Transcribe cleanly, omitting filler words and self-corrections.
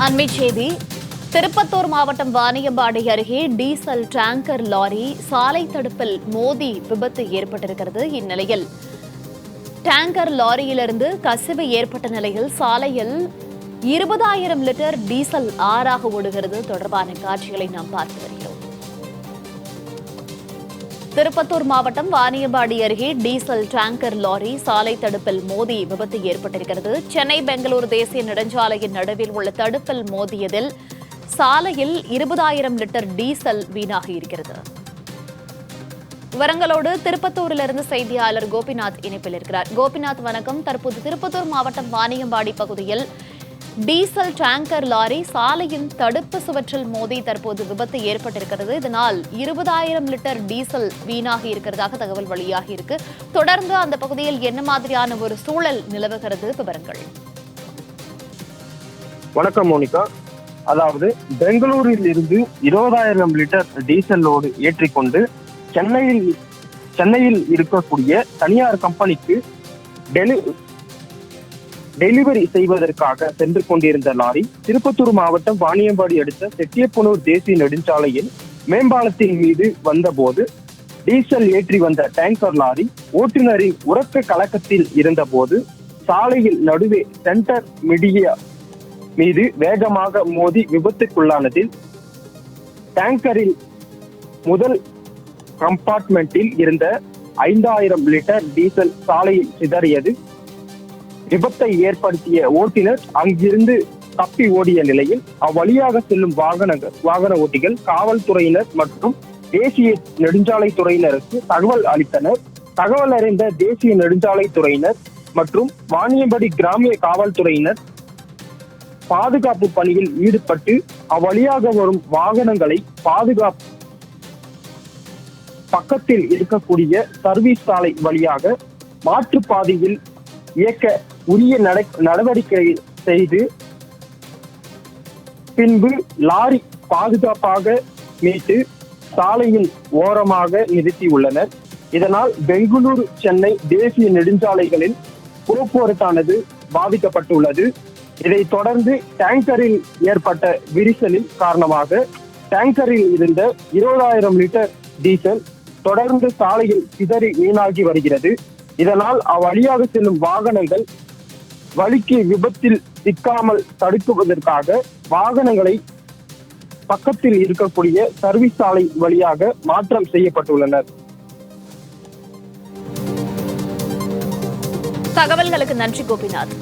அண்மை செய்தி. திருப்பத்தூர் மாவட்டம் வாணியம்பாடி அருகே டீசல் டேங்கர் லாரி சாலை தடுப்பில் மோதி விபத்து ஏற்பட்டிருக்கிறது. இந்நிலையில் டேங்கர் லாரியிலிருந்து கசிவு ஏற்பட்ட நிலையில் சாலையில் 20,000 லிட்டர் டீசல் ஆறாக ஓடுகிறது. தொடர்பான காட்சிகளை நாம் பார்த்து வருகிறோம். திருப்பத்தூர் மாவட்டம் வாணியம்பாடி அருகே டீசல் டேங்கர் லாரி சாலை தடுப்பில் மோதி விபத்து ஏற்பட்டிருக்கிறது. சென்னை பெங்களூரு தேசிய நெடுஞ்சாலையின் நடுவில் உள்ள தடுப்பில் மோதியதில் சாலையில் 20,000 லிட்டர் டீசல் வீணாகி இருக்கிறது. விவரங்களோடு திருப்பத்தூரிலிருந்து செய்தியாளர் கோபிநாத் இணைப்பில் இருக்கிறார். கோபிநாத், வணக்கம். தற்போது திருப்பத்தூர் மாவட்டம் வாணியம்பாடி பகுதியில் டீசல் டேங்கர் லாரி சாலையின் தடுப்பு சுவற்றில் மோதி தற்போது விபத்து ஏற்பட்டிருக்கிறது. இதனால் 20,000 லிட்டர் டீசல் வீணாகி இருக்கிறதாக தகவல் வெளியாகி இருக்கு. தொடர்ந்து அந்த பகுதியில் என்ன மாதிரியான ஒரு சூழல் நிலவுகிறது? விவரங்கள். வணக்கம் மோனிகா. அதாவது பெங்களூரில் இருந்து 20,000 லிட்டர் டீசல் லோடு ஏற்றிக்கொண்டு சென்னையில் இருக்கக்கூடிய தனியார் கம்பெனிக்கு டெலிவரி செய்வதற்காக சென்று கொண்டிருந்த லாரி திருப்பத்தூர் மாவட்டம் வாணியம்பாடி அடுத்த செட்டியப்பனூர் தேசிய நெடுஞ்சாலையில் மேம்பாலத்தின் மீது வந்தபோது டீசல் ஏற்றி வந்த டேங்கர் லாரி ஓட்டுநரின் உறக்க கலக்கத்தில் இருந்தபோது சாலையில் நடுவே சென்டர் மீடியா மீது வேகமாக மோதி விபத்துக்குள்ளானதில் டேங்கரில் முதல் கம்பார்ட்மெண்டில் இருந்த 5,000 லிட்டர் டீசல் சாலையில் சிதறியது. விபத்தை ஏற்படுத்திய ஓட்டுநர் அங்கிருந்து தப்பி ஓடிய நிலையில் அவ்வழியாக செல்லும் வாகன ஓட்டிகள் காவல்துறையினர் மற்றும் தேசிய நெடுஞ்சாலை துறையினருக்கு தகவல் அளித்தனர். தகவல் அறிந்த தேசிய நெடுஞ்சாலை துறையினர் மற்றும் வாணியம்பாடி கிராமிய காவல்துறையினர் பாதுகாப்பு பணியில் ஈடுபட்டு அவ்வழியாக வரும் வாகனங்களை பக்கத்தில் இருக்கக்கூடிய சர்வீஸ் சாலை வழியாக மாற்றுப்பாதையில் இயக்க உரிய நடவடிக்கை செய்து பின்பு லாரி பாதுகாப்பாக மீட்டு சாலையின் ஓரமாக நிறுத்தியுள்ளனர். இதனால் பெங்களூரு சென்னை தேசிய நெடுஞ்சாலைகளில் போக்குவரத்தானது பாதிக்கப்பட்டுள்ளது. இதைத் தொடர்ந்து டேங்கரில் ஏற்பட்ட விரிசலின் காரணமாக டேங்கரில் இருந்த 20,000 லிட்டர் டீசல் தொடர்ந்து சாலையில் சிதறி வீணாகி வருகிறது. இதனால் அவ்வழியாக செல்லும் வாகனங்கள் வழிக்கு விபத்தில் சிக்காமல் தடுக்குவதற்காக வாகனங்களை பக்கத்தில் இருக்கக்கூடிய சர்வீஸ் சாலை வழியாக மாற்றம் செய்யப்பட்டுள்ளனர். தகவல்களுக்கு நன்றி கோபிநாத்.